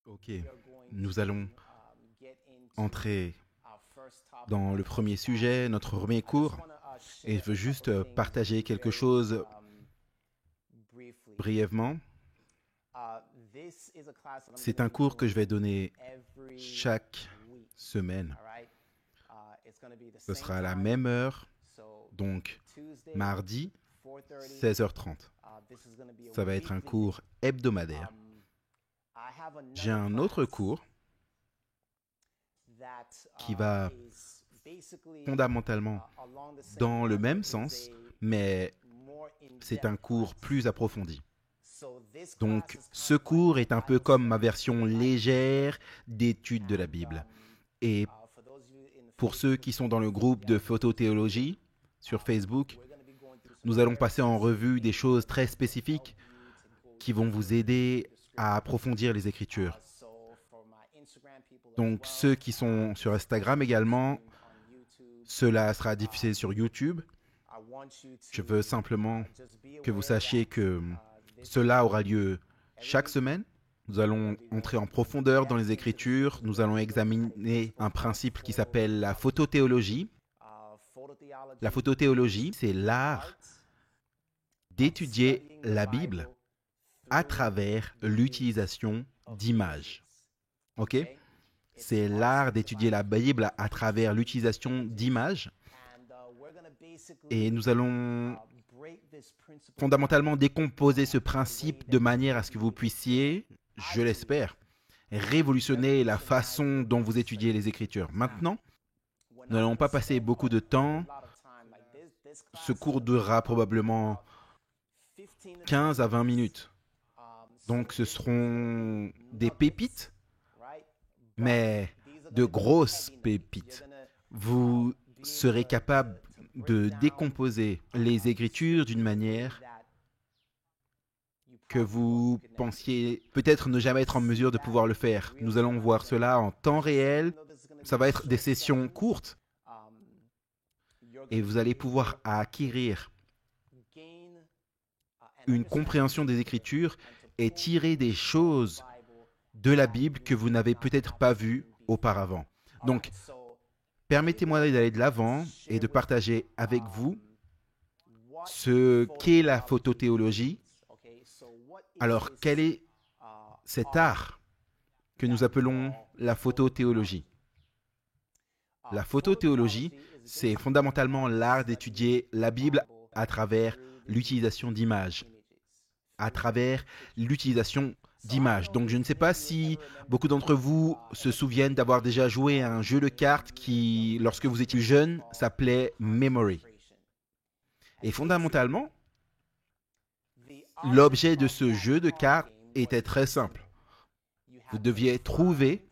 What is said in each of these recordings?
Ok, nous allons entrer dans le premier sujet, notre premier cours, et je veux juste partager quelque chose brièvement. C'est un cours que je vais donner chaque semaine. Ce sera à la même heure, donc mardi, 16h30. Ça va être un cours hebdomadaire. J'ai un autre cours qui va fondamentalement dans le même sens, mais c'est un cours plus approfondi. Donc, ce cours est un peu comme ma version légère d'étude de la Bible. Et pour ceux qui sont dans le groupe de photothéologie sur Facebook, nous allons passer en revue des choses très spécifiques qui vont vous aider à approfondir les Écritures. Donc, ceux qui sont sur Instagram également, cela sera diffusé sur YouTube. Je veux simplement que vous sachiez que cela aura lieu chaque semaine. Nous allons entrer en profondeur dans les Écritures. Nous allons examiner un principe qui s'appelle la photothéologie. La photothéologie, c'est l'art d'étudier la Bible à travers l'utilisation d'images. Ok? C'est l'art d'étudier la Bible à travers l'utilisation d'images. Et nous allons fondamentalement décomposer ce principe de manière à ce que vous puissiez, je l'espère, révolutionner la façon dont vous étudiez les Écritures. Maintenant, nous n'allons pas passer beaucoup de temps. Ce cours durera probablement 15 à 20 minutes. Donc ce seront des pépites, mais de grosses pépites. Vous serez capable de décomposer les Écritures d'une manière que vous pensiez peut-être ne jamais être en mesure de pouvoir le faire. Nous allons voir cela en temps réel. Ça va être des sessions courtes et vous allez pouvoir acquérir une compréhension des Écritures et tirer des choses de la Bible que vous n'avez peut-être pas vues auparavant. Donc, permettez-moi d'aller de l'avant et de partager avec vous ce qu'est la photothéologie. Alors, quel est cet art que nous appelons la photothéologie? La photothéologie, c'est fondamentalement l'art d'étudier la Bible à travers l'utilisation d'images. À travers l'utilisation d'images. Donc je ne sais pas si beaucoup d'entre vous se souviennent d'avoir déjà joué à un jeu de cartes qui, lorsque vous étiez jeune, s'appelait Memory. Et fondamentalement, l'objet de ce jeu de cartes était très simple. Vous deviez trouver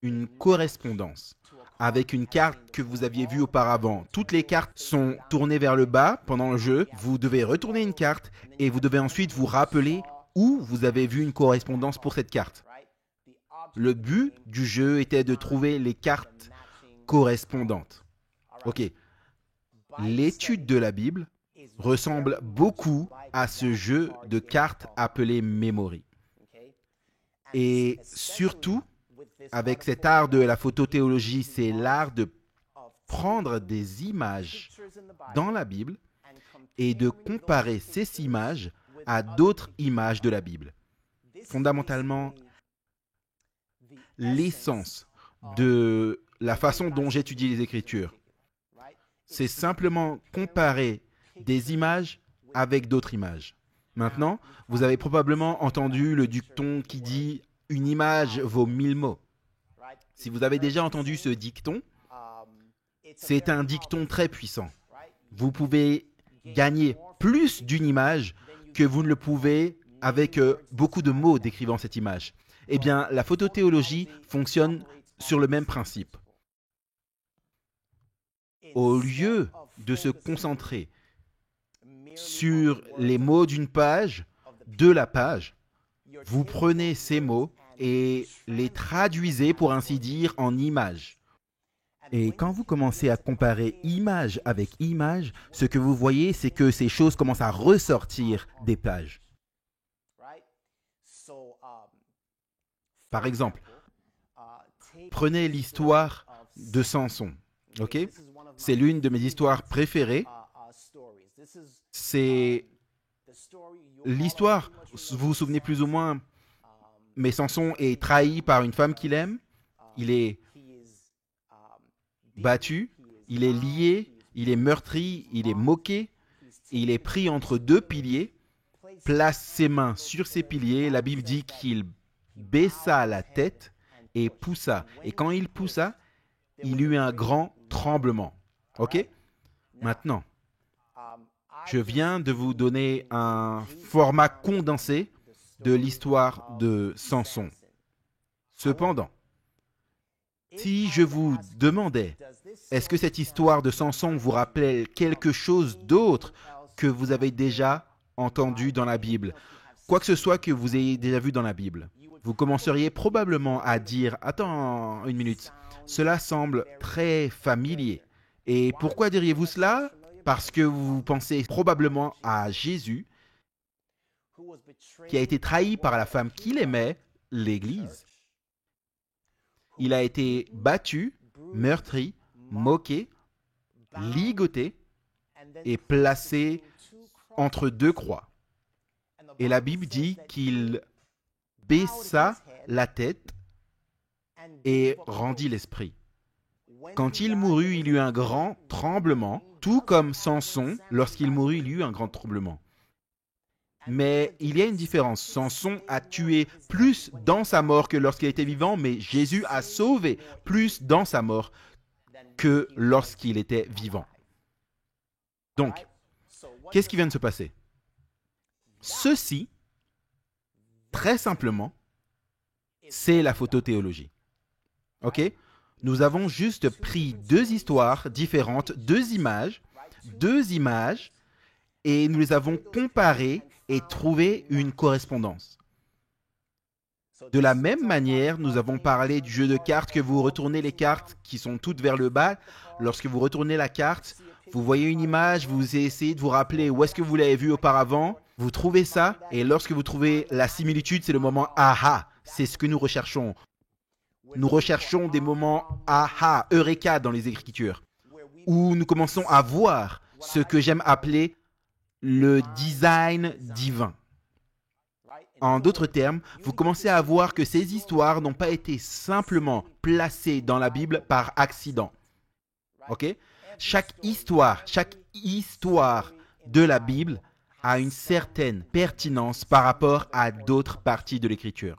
une correspondance avec une carte que vous aviez vue auparavant. Toutes les cartes sont tournées vers le bas pendant le jeu. Vous devez retourner une carte et vous devez ensuite vous rappeler où vous avez vu une correspondance pour cette carte. Le but du jeu était de trouver les cartes correspondantes. Ok. L'étude de la Bible ressemble beaucoup à ce jeu de cartes appelé Memory. Et surtout, avec cet art de la photothéologie, c'est l'art de prendre des images dans la Bible et de comparer ces images à d'autres images de la Bible. Fondamentalement, l'essence de la façon dont j'étudie les Écritures, c'est simplement comparer des images avec d'autres images. Maintenant, vous avez probablement entendu le dicton qui dit « une image vaut 1000 mots ». Si vous avez déjà entendu ce dicton, c'est un dicton très puissant. Vous pouvez gagner plus d'une image que vous ne le pouvez avec beaucoup de mots décrivant cette image. Eh bien, la photothéologie fonctionne sur le même principe. Au lieu de se concentrer sur les mots d'une page, de la page, vous prenez ces mots et les traduisez, pour ainsi dire, en images. Et quand vous commencez à comparer image avec image, ce que vous voyez, c'est que ces choses commencent à ressortir des pages. Par exemple, prenez l'histoire de Samson. Ok? C'est l'une de mes histoires préférées. C'est l'histoire, vous vous souvenez plus ou moins, mais Samson est trahi par une femme qu'il aime. Il est battu, il est lié, il est meurtri, il est moqué, il est pris entre deux piliers, place ses mains sur ces piliers. La Bible dit qu'il baissa la tête et poussa. Et quand il poussa, il eut un grand tremblement. Ok? Maintenant, je viens de vous donner un format condensé de l'histoire de Samson. Cependant, si je vous demandais, est-ce que cette histoire de Samson vous rappelle quelque chose d'autre que vous avez déjà entendu dans la Bible, quoi que ce soit que vous ayez déjà vu dans la Bible, vous commenceriez probablement à dire « Attends une minute, cela semble très familier. » Et pourquoi diriez-vous cela? Parce que vous pensez probablement à Jésus qui a été trahi par la femme qu'il aimait, l'Église. Il a été battu, meurtri, moqué, ligoté et placé entre deux croix. Et la Bible dit qu'il baissa la tête et rendit l'esprit. Quand il mourut, il eut un grand tremblement, tout comme Samson, lorsqu'il mourut, il eut un grand tremblement. Mais il y a une différence. Samson a tué plus dans sa mort que lorsqu'il était vivant, mais Jésus a sauvé plus dans sa mort que lorsqu'il était vivant. Donc, qu'est-ce qui vient de se passer? Ceci, très simplement, c'est la photothéologie. Ok? Nous avons juste pris deux histoires différentes, deux images, et nous les avons comparées et trouvé une correspondance. De la même manière, nous avons parlé du jeu de cartes, que vous retournez les cartes qui sont toutes vers le bas. Lorsque vous retournez la carte, vous voyez une image, vous essayez de vous rappeler où est-ce que vous l'avez vue auparavant, vous trouvez ça, et lorsque vous trouvez la similitude, c'est le moment « aha ». C'est ce que nous recherchons. Nous recherchons des moments « aha », « eureka » dans les Écritures, où nous commençons à voir ce que j'aime appeler le design divin. En d'autres termes, vous commencez à voir que ces histoires n'ont pas été simplement placées dans la Bible par accident. Ok? Chaque histoire de la Bible a une certaine pertinence par rapport à d'autres parties de l'Écriture.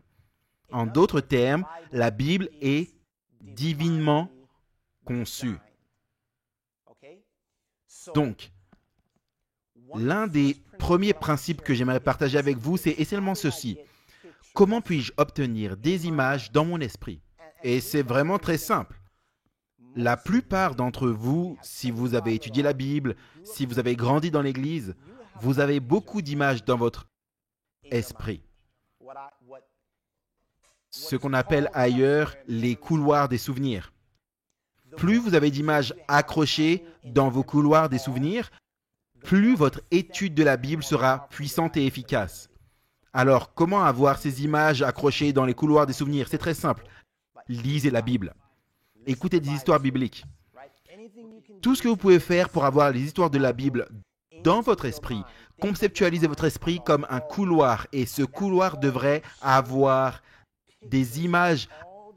En d'autres termes, la Bible est divinement conçue. Donc, l'un des premiers principes que j'aimerais partager avec vous, c'est essentiellement ceci. Comment puis-je obtenir des images dans mon esprit? Et c'est vraiment très simple. La plupart d'entre vous, si vous avez étudié la Bible, si vous avez grandi dans l'Église, vous avez beaucoup d'images dans votre esprit. Ce qu'on appelle ailleurs les couloirs des souvenirs. Plus vous avez d'images accrochées dans vos couloirs des souvenirs, plus votre étude de la Bible sera puissante et efficace. Alors, comment avoir ces images accrochées dans les couloirs des souvenirs? C'est très simple. Lisez la Bible. Écoutez des histoires bibliques. Tout ce que vous pouvez faire pour avoir les histoires de la Bible dans votre esprit, conceptualisez votre esprit comme un couloir, et ce couloir devrait avoir des images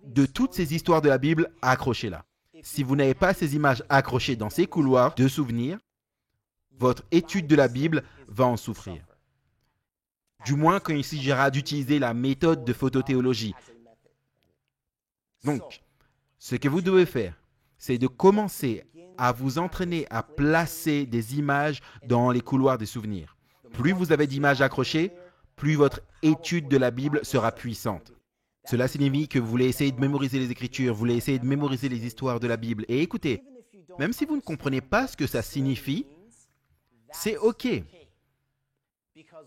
de toutes ces histoires de la Bible accrochées là. Si vous n'avez pas ces images accrochées dans ces couloirs de souvenirs, votre étude de la Bible va en souffrir. Du moins quand il s'agira d'utiliser la méthode de photothéologie. Donc, ce que vous devez faire, c'est de commencer à vous entraîner à placer des images dans les couloirs des souvenirs. Plus vous avez d'images accrochées, plus votre étude de la Bible sera puissante. Cela signifie que vous voulez essayer de mémoriser les Écritures, vous voulez essayer de mémoriser les histoires de la Bible. Et écoutez, même si vous ne comprenez pas ce que ça signifie, c'est OK.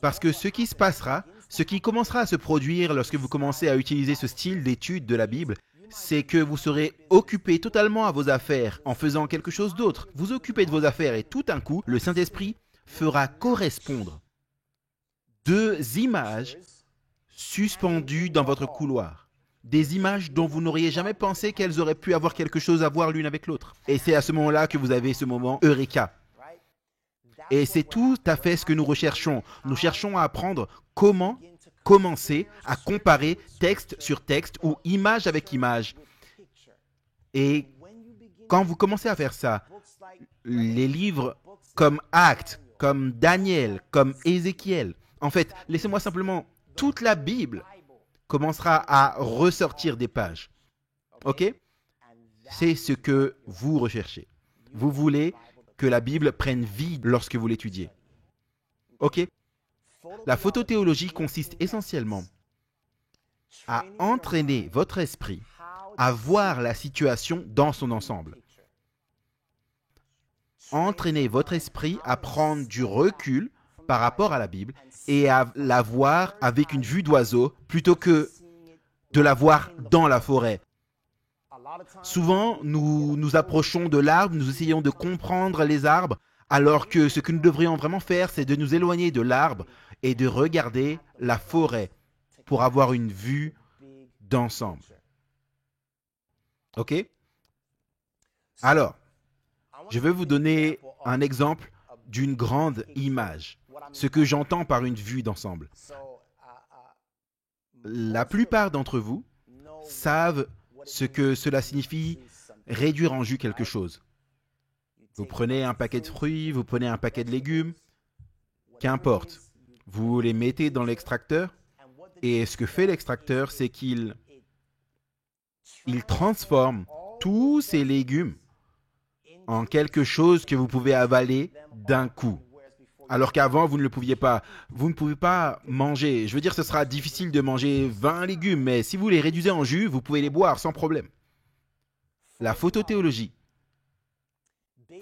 Parce que ce qui se passera, ce qui commencera à se produire lorsque vous commencez à utiliser ce style d'étude de la Bible, c'est que vous serez occupé totalement à vos affaires en faisant quelque chose d'autre. Vous occupez de vos affaires et tout d'un coup, le Saint-Esprit fera correspondre deux images suspendues dans votre couloir. des images dont vous n'auriez jamais pensé qu'elles auraient pu avoir quelque chose à voir l'une avec l'autre. Et c'est à ce moment-là que vous avez ce moment Eureka. Et c'est tout à fait ce que nous recherchons. Nous cherchons à apprendre comment commencer à comparer texte sur texte ou image avec image. Et quand vous commencez à faire ça, les livres comme Actes, comme Daniel, comme Ézéchiel, en fait, laissez-moi simplement, toute la Bible commencera à ressortir des pages. Ok? C'est ce que vous recherchez. Vous voulez que la Bible prenne vie lorsque vous l'étudiez. Ok? La photothéologie consiste essentiellement à entraîner votre esprit à voir la situation dans son ensemble. Entraîner votre esprit à prendre du recul par rapport à la Bible et à la voir avec une vue d'oiseau plutôt que de la voir dans la forêt. Souvent, nous nous approchons de l'arbre, nous essayons de comprendre les arbres, alors que ce que nous devrions vraiment faire, c'est de nous éloigner de l'arbre et de regarder la forêt pour avoir une vue d'ensemble. Ok? Alors, je vais vous donner un exemple d'une grande image, ce que j'entends par une vue d'ensemble. La plupart d'entre vous savent ce que cela signifie réduire en jus quelque chose. Vous prenez un paquet de fruits, vous prenez un paquet de légumes, qu'importe. Vous les mettez dans l'extracteur et ce que fait l'extracteur, c'est qu'il transforme tous ces légumes en quelque chose que vous pouvez avaler d'un coup. Alors qu'avant, vous ne le pouviez pas. Vous ne pouvez pas manger. Je veux dire, ce sera difficile de manger 20 légumes, mais si vous les réduisez en jus, vous pouvez les boire sans problème. La photothéologie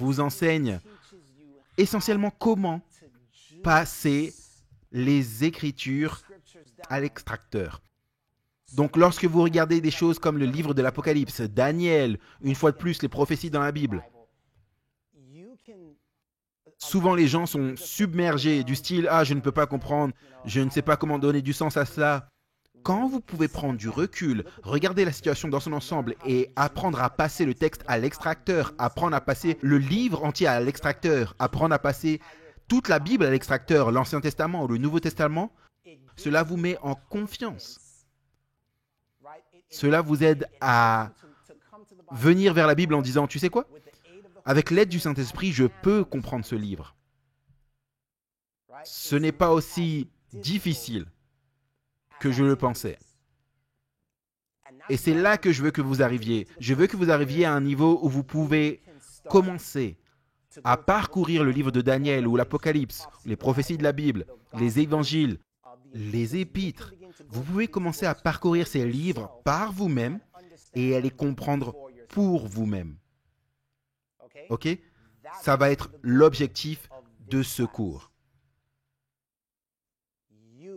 vous enseigne essentiellement comment passer les Écritures à l'extracteur. Donc, lorsque vous regardez des choses comme le livre de l'Apocalypse, Daniel, une fois de plus, les prophéties dans la Bible, souvent les gens sont submergés du style « Ah, je ne peux pas comprendre, je ne sais pas comment donner du sens à cela ». Quand vous pouvez prendre du recul, regarder la situation dans son ensemble et apprendre à passer le texte à l'extracteur, apprendre à passer le livre entier à l'extracteur, apprendre à passer toute la Bible à l'extracteur, l'Ancien Testament ou le Nouveau Testament, cela vous met en confiance. Cela vous aide à venir vers la Bible en disant « Tu sais quoi ? Avec l'aide du Saint-Esprit, je peux comprendre ce livre. » Ce n'est pas aussi difficile que je le pensais. Et c'est là que je veux que vous arriviez. Je veux que vous arriviez à un niveau où vous pouvez commencer à parcourir le livre de Daniel ou l'Apocalypse, les prophéties de la Bible, les évangiles, les épîtres. Vous pouvez commencer à parcourir ces livres par vous-même et à les comprendre pour vous-même. Ok? Ça va être l'objectif de ce cours.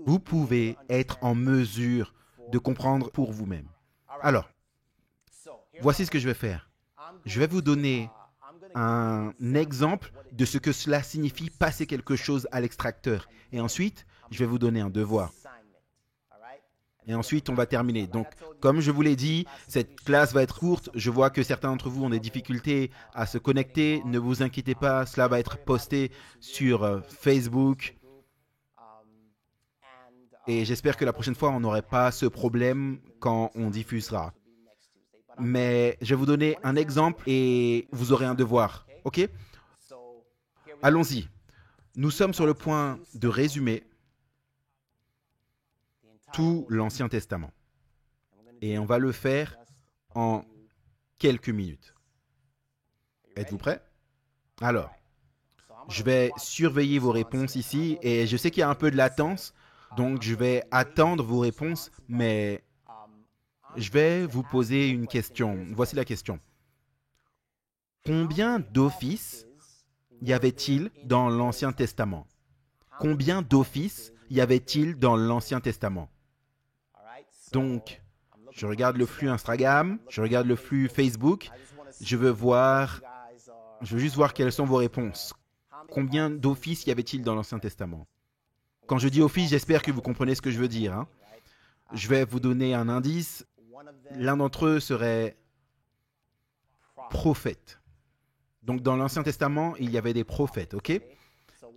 Vous pouvez être en mesure de comprendre pour vous-même. Alors, voici ce que je vais faire. Je vais vous donner un exemple de ce que cela signifie passer quelque chose à l'extracteur. Et ensuite, je vais vous donner un devoir. Et ensuite, on va terminer. Donc, comme je vous l'ai dit, cette classe va être courte. Je vois que certains d'entre vous ont des difficultés à se connecter. Ne vous inquiétez pas, cela va être posté sur Facebook. Et j'espère que la prochaine fois, on n'aurait pas ce problème quand on diffusera. Mais je vais vous donner un exemple et vous aurez un devoir. OK? Allons-y. Nous sommes sur le point de résumer tout l'Ancien Testament. Et on va le faire en quelques minutes. Êtes-vous prêts? Alors, je vais surveiller vos réponses ici et je sais qu'il y a un peu de latence, donc je vais attendre vos réponses, mais je vais vous poser une question. Voici la question. Combien d'offices y avait-il dans l'Ancien Testament? Combien d'offices y avait-il dans l'Ancien Testament? Donc, je regarde le flux Instagram, je regarde le flux Facebook, je veux juste voir quelles sont vos réponses. Combien d'offices y avait-il dans l'Ancien Testament? Quand je dis office, j'espère que vous comprenez ce que je veux dire. Je vais vous donner un indice. L'un d'entre eux serait prophète. Donc dans l'Ancien Testament, il y avait des prophètes, ok?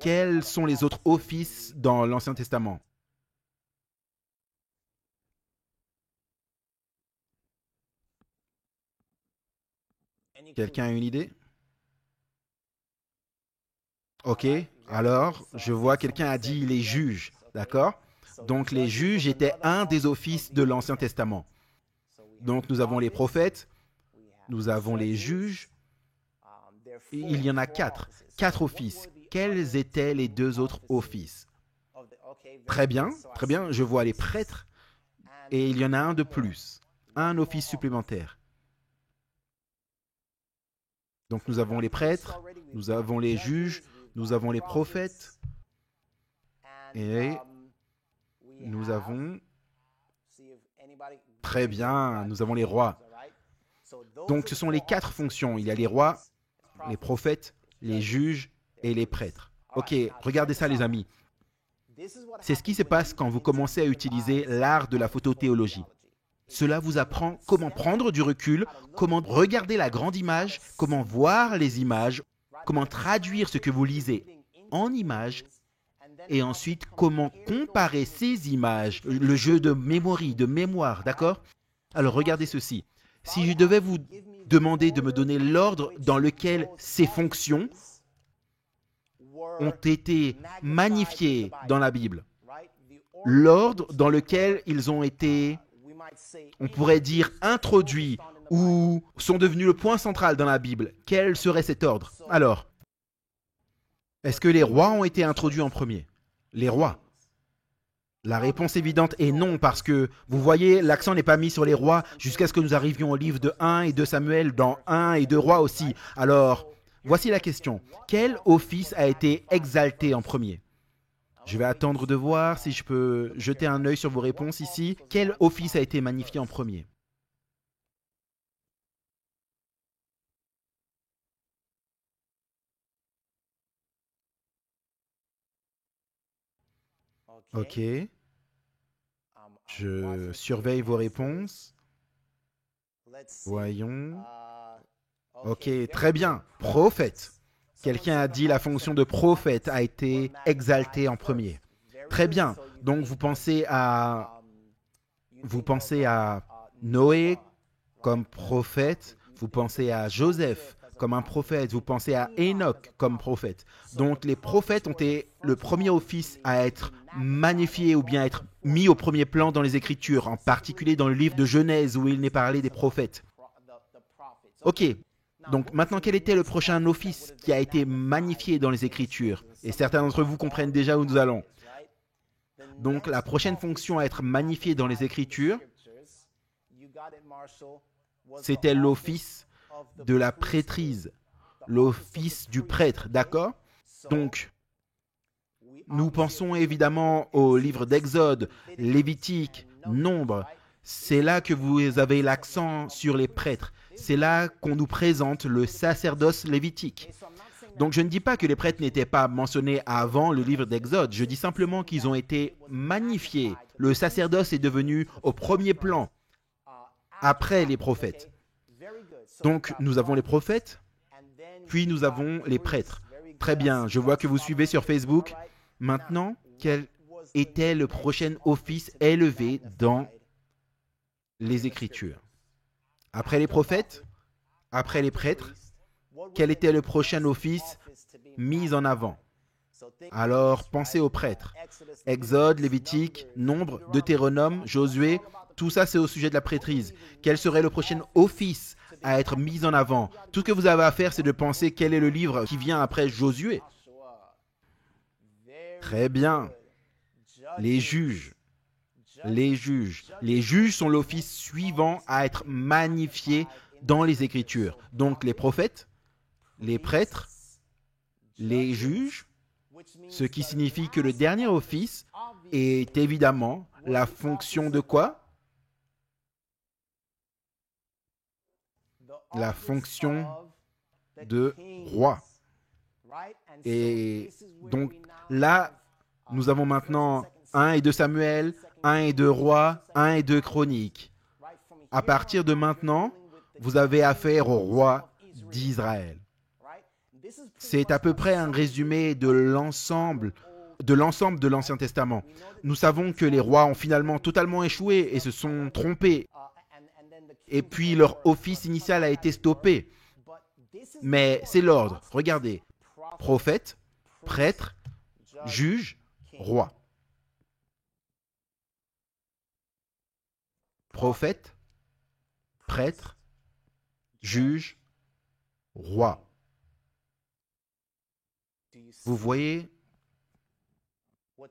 Quels sont les autres offices dans l'Ancien Testament? Quelqu'un a une idée? Ok, alors je vois quelqu'un a dit les juges, d'accord? Donc les juges étaient un des offices de l'Ancien Testament. Donc nous avons les prophètes, nous avons les juges, il y en a quatre offices. Quels étaient les deux autres offices? Très bien, je vois les prêtres et il y en a un de plus, un office supplémentaire. Donc nous avons les prêtres, nous avons les juges, nous avons les prophètes et nous avons, très bien, nous avons les rois. Donc ce sont les quatre fonctions. Il y a les rois, les prophètes, les juges et les prêtres. Ok, regardez ça les amis. C'est ce qui se passe quand vous commencez à utiliser l'art de la photothéologie. Cela vous apprend comment prendre du recul, comment regarder la grande image, comment voir les images, comment traduire ce que vous lisez en images, et ensuite comment comparer ces images, le jeu de mémoire, d'accord? Alors regardez ceci. Si je devais vous demander de me donner l'ordre dans lequel ces fonctions ont été magnifiées dans la Bible, l'ordre dans lequel ils ont été, on pourrait dire, introduits ou sont devenus le point central dans la Bible, quel serait cet ordre? Alors, est-ce que les rois ont été introduits en premier? Les rois. La réponse évidente est non, parce que, vous voyez, l'accent n'est pas mis sur les rois jusqu'à ce que nous arrivions au livre de 1 et 2 Samuel, dans 1 et 2 rois aussi. Alors, voici la question. Quel office a été exalté en premier? Je vais attendre de voir si je peux jeter un œil sur vos réponses ici. Quel office a été magnifié en premier? Ok. Je surveille vos réponses. Voyons. Ok, très bien. Prophète. Quelqu'un a dit la fonction de prophète a été exaltée en premier. Très bien. Donc vous pensez à Noé comme prophète, vous pensez à Joseph comme un prophète, vous pensez à Enoch comme prophète. Donc les prophètes ont été le premier office à être magnifié ou bien être mis au premier plan dans les Écritures, en particulier dans le livre de Genèse où il n'est parlé des prophètes. Ok, donc maintenant quel était le prochain office qui a été magnifié dans les Écritures? Et certains d'entre vous comprennent déjà où nous allons. Donc la prochaine fonction à être magnifiée dans les Écritures, c'était l'office de la prêtrise, l'office du prêtre, d'accord? Donc, nous pensons évidemment au livre d'Exode, Lévitique, Nombre. C'est là que vous avez l'accent sur les prêtres. C'est là qu'on nous présente le sacerdoce lévitique. Donc je ne dis pas que les prêtres n'étaient pas mentionnés avant le livre d'Exode, je dis simplement qu'ils ont été magnifiés. Le sacerdoce est devenu au premier plan, après les prophètes. Donc nous avons les prophètes, puis nous avons les prêtres. Très bien, je vois que vous suivez sur Facebook. Maintenant, quel était le prochain office élevé dans les Écritures? Après les prophètes, après les prêtres, quel était le prochain office mis en avant? Alors, pensez aux prêtres. Exode, Lévitique, Nombre, Deutéronome, Josué, tout ça c'est au sujet de la prêtrise. Quel serait le prochain office à être mis en avant? Tout ce que vous avez à faire, c'est de penser quel est le livre qui vient après Josué. Très bien. Les juges. Les juges. Les juges sont l'office suivant à être magnifié dans les Écritures. Donc les prophètes, les prêtres, les juges, ce qui signifie que le dernier office est évidemment la fonction de quoi? La fonction de roi. Et donc là, nous avons maintenant 1 et 2 Samuel, 1 et 2 rois, 1 et 2 chroniques. À partir de maintenant, vous avez affaire au roi d'Israël. C'est à peu près un résumé de l'ensemble de l'Ancien Testament. Nous savons que les rois ont finalement totalement échoué et se sont trompés. Et puis leur office initial a été stoppé. Mais c'est l'ordre. Regardez. Prophète, prêtre, juge, roi. Prophète, prêtre, juge, roi. Vous voyez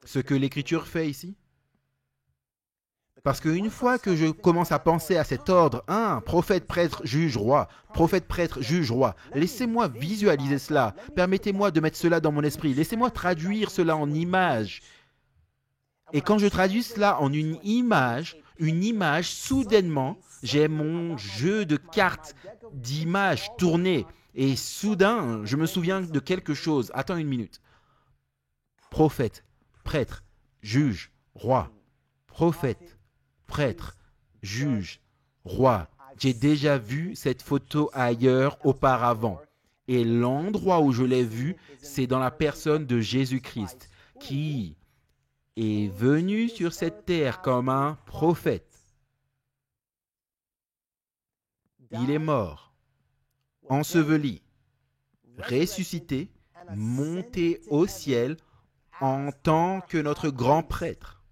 ce que l'Écriture fait ici? Parce qu'une fois que je commence à penser à cet ordre, prophète, prêtre, juge, roi, prophète, prêtre, juge, roi, laissez-moi visualiser cela, permettez-moi de mettre cela dans mon esprit, laissez-moi traduire cela en images. Et quand je traduis cela en une image, soudainement, j'ai mon jeu de cartes, d'images tournées. Et soudain, je me souviens de quelque chose. Attends une minute. Prophète, prêtre, juge, roi. Prophète, prêtre, juge, roi. J'ai déjà vu cette photo ailleurs auparavant. Et l'endroit où je l'ai vue, c'est dans la personne de Jésus-Christ, qui est venu sur cette terre comme un prophète. Il est mort, enseveli, ressuscité, monté au ciel en tant que notre grand prêtre.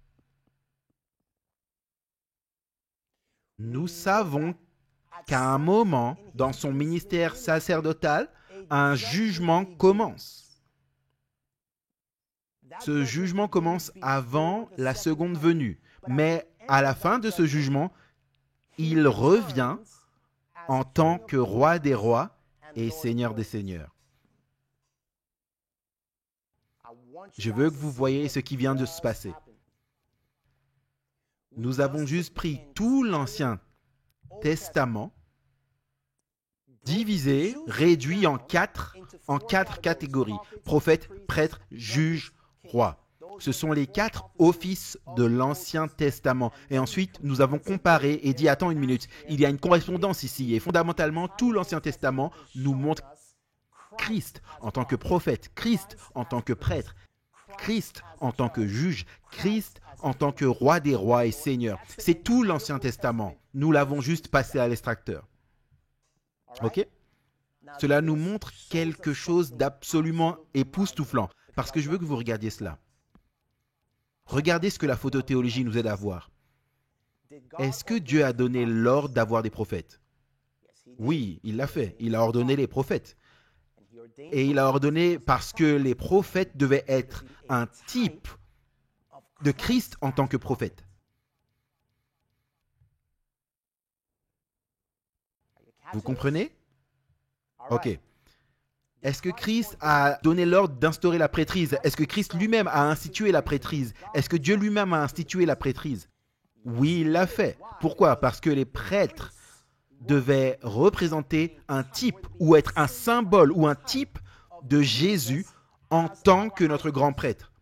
Nous savons qu'à un moment, dans son ministère sacerdotal, un jugement commence. Ce jugement commence avant la seconde venue, mais à la fin de ce jugement, il revient en tant que roi des rois et seigneur des seigneurs. Je veux que vous voyez ce qui vient de se passer. Nous avons juste pris tout l'Ancien Testament, divisé, réduit en quatre catégories. Prophète, prêtre, juge, roi. Ce sont les 4 offices de l'Ancien Testament. Et ensuite, nous avons comparé et dit, attends une minute, il y a une correspondance ici. Et fondamentalement, tout l'Ancien Testament nous montre Christ en tant que prophète, Christ en tant que prêtre, Christ en tant que juge, Christ en tant que roi des rois et seigneur. C'est tout l'Ancien Testament. Nous l'avons juste passé à l'extracteur. Ok? Cela nous montre quelque chose d'absolument époustouflant. Parce que je veux que vous regardiez cela. Regardez ce que la photothéologie nous aide à voir. Est-ce que Dieu a donné l'ordre d'avoir des prophètes? Oui, il l'a fait. Il a ordonné les prophètes. Et il a ordonné parce que les prophètes devaient être un type de Christ en tant que prophète. Vous comprenez? Ok. Est-ce que Christ a donné l'ordre d'instaurer la prêtrise? Est-ce que Christ lui-même a institué la prêtrise? Est-ce que Dieu lui-même a institué la prêtrise? Oui, il l'a fait. Pourquoi? Parce que les prêtres devaient représenter un type ou être un symbole ou un type de Jésus en tant que notre grand prêtre.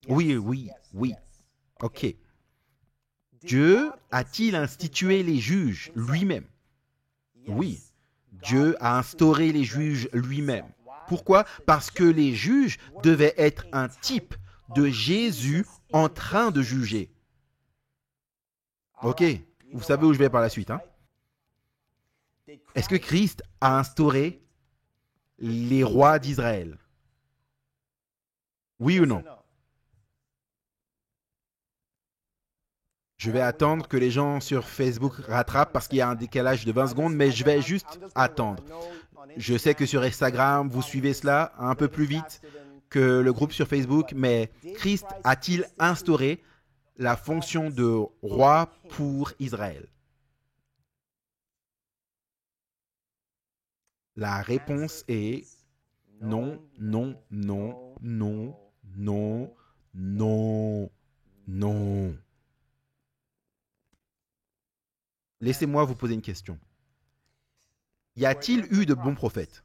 Oui. Ok. Dieu a-t-il institué les juges lui-même? Oui. Dieu a instauré les juges lui-même. Pourquoi? Parce que les juges devaient être un type de Jésus en train de juger. Ok, vous savez où je vais par la suite. Est-ce que Christ a instauré les rois d'Israël? Oui ou non? Je vais attendre que les gens sur Facebook rattrapent parce qu'il y a un décalage de 20 secondes, mais je vais juste attendre. Je sais que sur Instagram, vous suivez cela un peu plus vite que le groupe sur Facebook, mais Christ a-t-il instauré la fonction de roi pour Israël? La réponse est non, non, non, non, non, non, non. Laissez-moi vous poser une question. Y a-t-il eu de bons prophètes?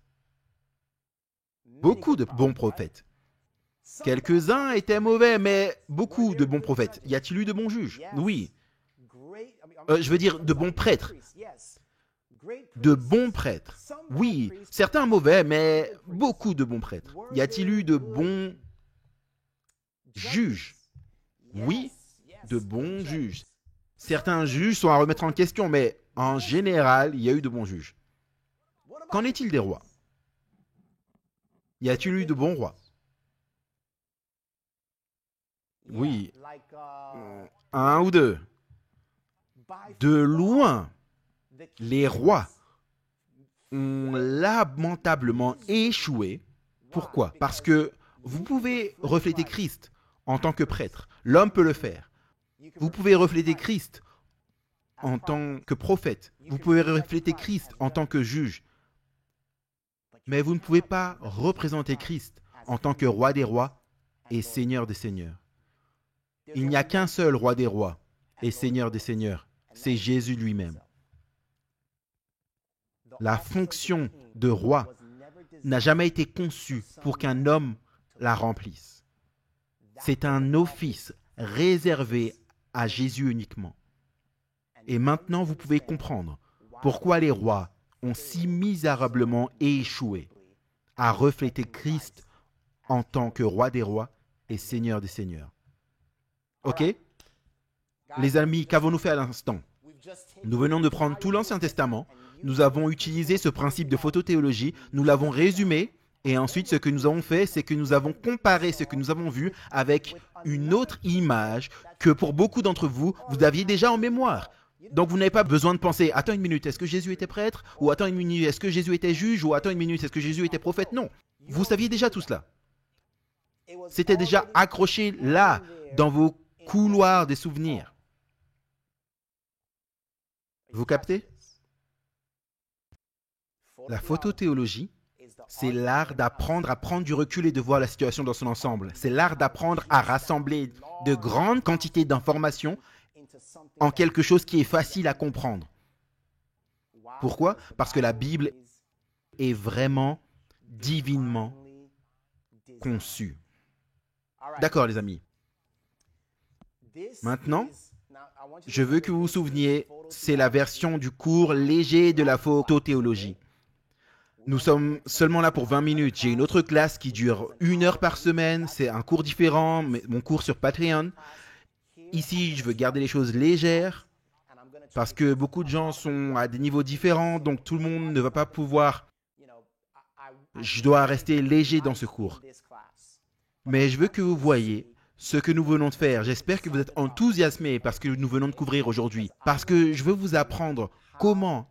Beaucoup de bons prophètes. Quelques-uns étaient mauvais, mais beaucoup de bons prophètes. Y a-t-il eu de bons juges? Oui. Je veux dire de bons prêtres. De bons prêtres. Oui, certains mauvais, mais beaucoup de bons prêtres. Y a-t-il eu de bons juges? Oui, de bons juges. Certains juges sont à remettre en question, mais en général, il y a eu de bons juges. Qu'en est-il des rois? Y a-t-il eu de bons rois? Oui, un ou deux. De loin, les rois ont lamentablement échoué. Pourquoi? Parce que vous pouvez refléter Christ en tant que prêtre. L'homme peut le faire. Vous pouvez refléter Christ en tant que prophète. Vous pouvez refléter Christ en tant que juge. Mais vous ne pouvez pas représenter Christ en tant que roi des rois et seigneur des seigneurs. Il n'y a qu'un seul roi des rois et seigneur des seigneurs. C'est Jésus lui-même. La fonction de roi n'a jamais été conçue pour qu'un homme la remplisse. C'est un office réservé à Jésus uniquement. Et maintenant, vous pouvez comprendre pourquoi les rois ont si misérablement échoué à refléter Christ en tant que roi des rois et seigneur des seigneurs. OK? Les amis, qu'avons-nous fait à l'instant? Nous venons de prendre tout l'Ancien Testament, nous avons utilisé ce principe de photothéologie, nous l'avons résumé, et ensuite ce que nous avons fait, c'est que nous avons comparé ce que nous avons vu avec une autre image que pour beaucoup d'entre vous, vous aviez déjà en mémoire. Donc vous n'avez pas besoin de penser, attends une minute, est-ce que Jésus était prêtre? Ou attends une minute, est-ce que Jésus était juge? Ou attends une minute, est-ce que Jésus était prophète? Non, vous saviez déjà tout cela. C'était déjà accroché là, dans vos couloirs des souvenirs. Vous captez? La photothéologie, c'est l'art d'apprendre à prendre du recul et de voir la situation dans son ensemble. C'est l'art d'apprendre à rassembler de grandes quantités d'informations en quelque chose qui est facile à comprendre. Pourquoi? Parce que la Bible est vraiment divinement conçue. D'accord, les amis. Maintenant, je veux que vous vous souveniez, c'est la version du cours léger de la photothéologie. Nous sommes seulement là pour 20 minutes. J'ai une autre classe qui dure 1 heure par semaine. C'est un cours différent, mon cours sur Patreon. Ici, je veux garder les choses légères parce que beaucoup de gens sont à des niveaux différents, donc tout le monde ne va pas pouvoir... Je dois rester léger dans ce cours. Mais je veux que vous voyez ce que nous venons de faire. J'espère que vous êtes enthousiasmés par ce que nous venons de couvrir aujourd'hui. Parce que je veux vous apprendre comment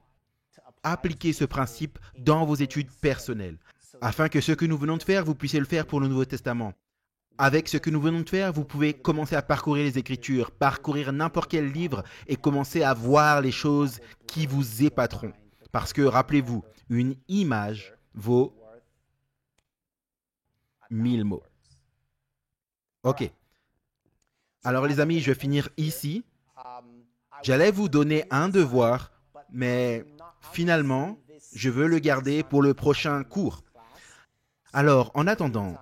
appliquer ce principe dans vos études personnelles, afin que ce que nous venons de faire, vous puissiez le faire pour le Nouveau Testament. Avec ce que nous venons de faire, vous pouvez commencer à parcourir les Écritures, parcourir n'importe quel livre et commencer à voir les choses qui vous épateront. Parce que, rappelez-vous, une image vaut 1000 mots. OK. Alors les amis, je vais finir ici. J'allais vous donner un devoir, mais finalement, je veux le garder pour le prochain cours. Alors, en attendant,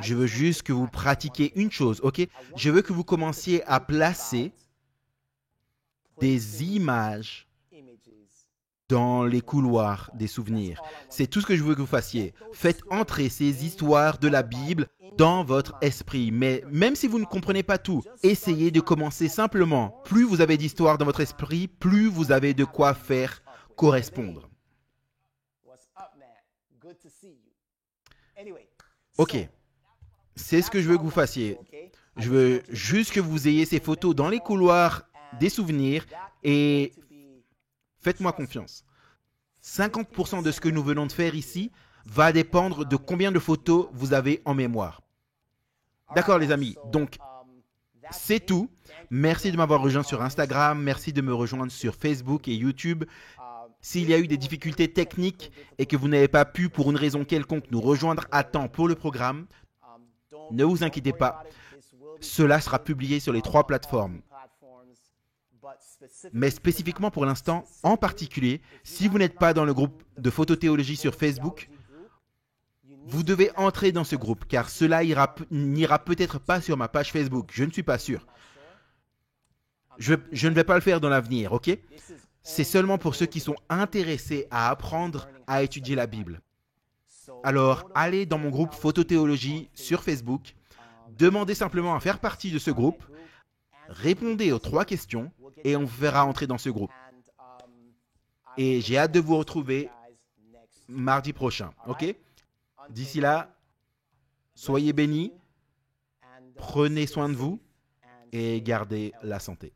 je veux juste que vous pratiquiez une chose, ok? Je veux que vous commenciez à placer des images dans les couloirs des souvenirs. C'est tout ce que je veux que vous fassiez. Faites entrer ces histoires de la Bible dans votre esprit. Mais même si vous ne comprenez pas tout, essayez de commencer simplement. Plus vous avez d'histoires dans votre esprit, plus vous avez de quoi faire correspondre. Ok, c'est ce que je veux que vous fassiez. Je veux juste que vous ayez ces photos dans les couloirs des souvenirs et faites-moi confiance. 50% de ce que nous venons de faire ici va dépendre de combien de photos vous avez en mémoire. D'accord les amis, donc c'est tout. Merci de m'avoir rejoint sur Instagram, merci de me rejoindre sur Facebook et YouTube. S'il y a eu des difficultés techniques et que vous n'avez pas pu, pour une raison quelconque, nous rejoindre à temps pour le programme, ne vous inquiétez pas, cela sera publié sur les 3 plateformes. Mais spécifiquement pour l'instant, en particulier, si vous n'êtes pas dans le groupe de photothéologie sur Facebook, vous devez entrer dans ce groupe, car cela n'ira peut-être pas sur ma page Facebook, je ne suis pas sûr. Je ne vais pas le faire dans l'avenir, ok? C'est seulement pour ceux qui sont intéressés à apprendre à étudier la Bible. Alors, allez dans mon groupe Photothéologie sur Facebook, demandez simplement à faire partie de ce groupe, répondez aux 3 questions et on vous fera entrer dans ce groupe. Et j'ai hâte de vous retrouver mardi prochain, ok? D'ici là, soyez bénis, prenez soin de vous et gardez la santé.